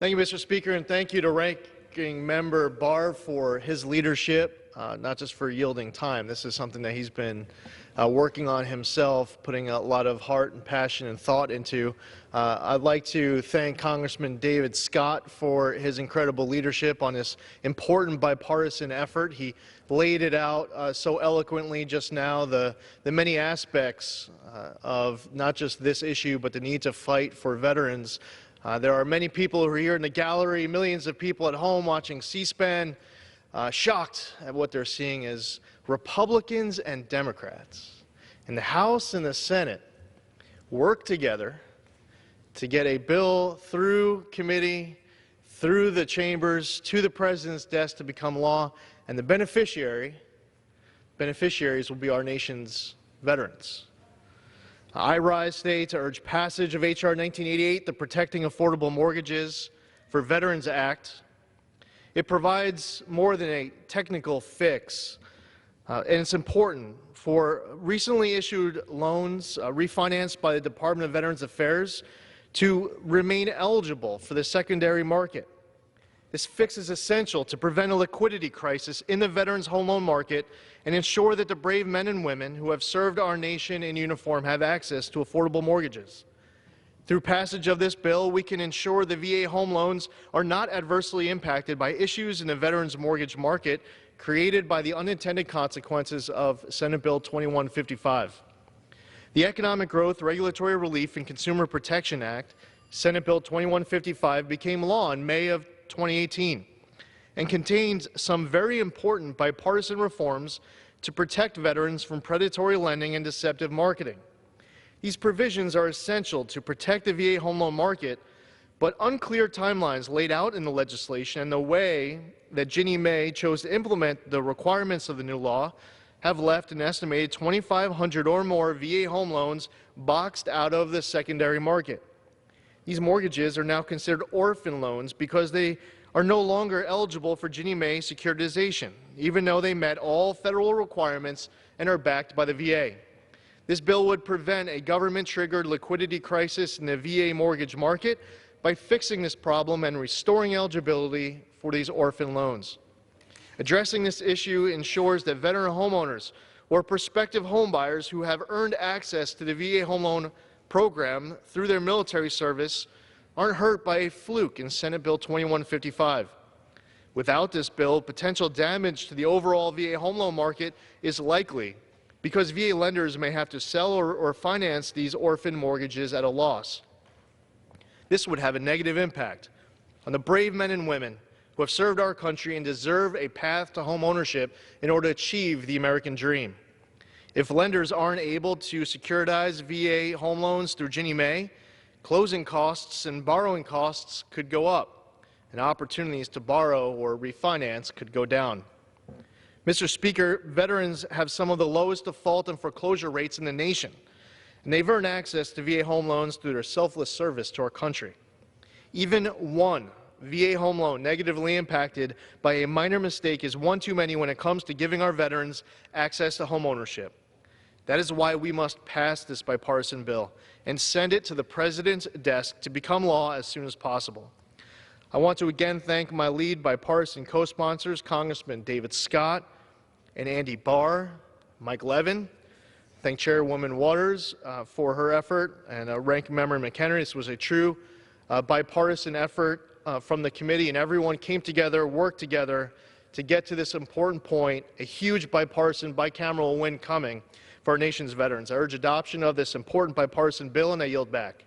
Thank you, Mr. Speaker, and thank you to Ranking Member Barr for his leadership, not just for yielding time. This is something that he's been working on himself, putting a lot of heart and passion and thought into. I'd like to thank Congressman David Scott for his incredible leadership on this important bipartisan effort. He laid it out so eloquently just now, the many aspects of not just this issue, but the need to fight for veterans. There are many people who are here in the gallery, millions of people at home watching C-SPAN, shocked at what they're seeing as Republicans and Democrats in the House and the Senate work together to get a bill through committee, through the chambers, to the President's desk to become law, and the beneficiaries will be our nation's veterans. I rise today to urge passage of H.R. 1988, the Protecting Affordable Mortgages for Veterans Act. It provides more than a technical fix, and it's important for recently issued loans refinanced by the Department of Veterans Affairs to remain eligible for the secondary market. This fix is essential to prevent a liquidity crisis in the veterans' home loan market and ensure that the brave men and women who have served our nation in uniform have access to affordable mortgages. Through passage of this bill, we can ensure the VA home loans are not adversely impacted by issues in the veterans' mortgage market created by the unintended consequences of Senate Bill 2155. The Economic Growth, Regulatory Relief, and Consumer Protection Act, Senate Bill 2155, became law in May of 2018 and contains some very important bipartisan reforms to protect veterans from predatory lending and deceptive marketing. These provisions are essential to protect the VA home loan market, but unclear timelines laid out in the legislation and the way that Ginnie Mae chose to implement the requirements of the new law have left an estimated 2,500 or more VA home loans boxed out of the secondary market. These mortgages are now considered orphan loans because they are no longer eligible for Ginnie Mae securitization, even though they met all federal requirements and are backed by the VA. This bill would prevent a government-triggered liquidity crisis in the VA mortgage market by fixing this problem and restoring eligibility for these orphan loans. Addressing this issue ensures that veteran homeowners or prospective homebuyers who have earned access to the VA home loan program through their military service aren't hurt by a fluke in Senate Bill 2155. Without this bill, potential damage to the overall VA home loan market is likely because VA lenders may have to sell or finance these orphan mortgages at a loss. This would have a negative impact on the brave men and women who have served our country and deserve a path to home ownership in order to achieve the American dream. If lenders aren't able to securitize VA home loans through Ginnie Mae, closing costs and borrowing costs could go up, and opportunities to borrow or refinance could go down. Mr. Speaker, veterans have some of the lowest default and foreclosure rates in the nation, and they've earned access to VA home loans through their selfless service to our country. Even one VA home loan negatively impacted by a minor mistake is one too many when it comes to giving our veterans access to home ownership. That is why we must pass this bipartisan bill and send it to the President's desk to become law as soon as possible. I want to again thank my lead bipartisan co-sponsors, Congressman David Scott and Andy Barr, Mike Levin. Thank Chairwoman Waters for her effort, and Ranking Member McHenry. This was a true bipartisan effort from the committee, and everyone came together, worked together to get to this important point, a huge bipartisan bicameral win coming for our nation's veterans. I urge adoption of this important bipartisan bill, and I yield back.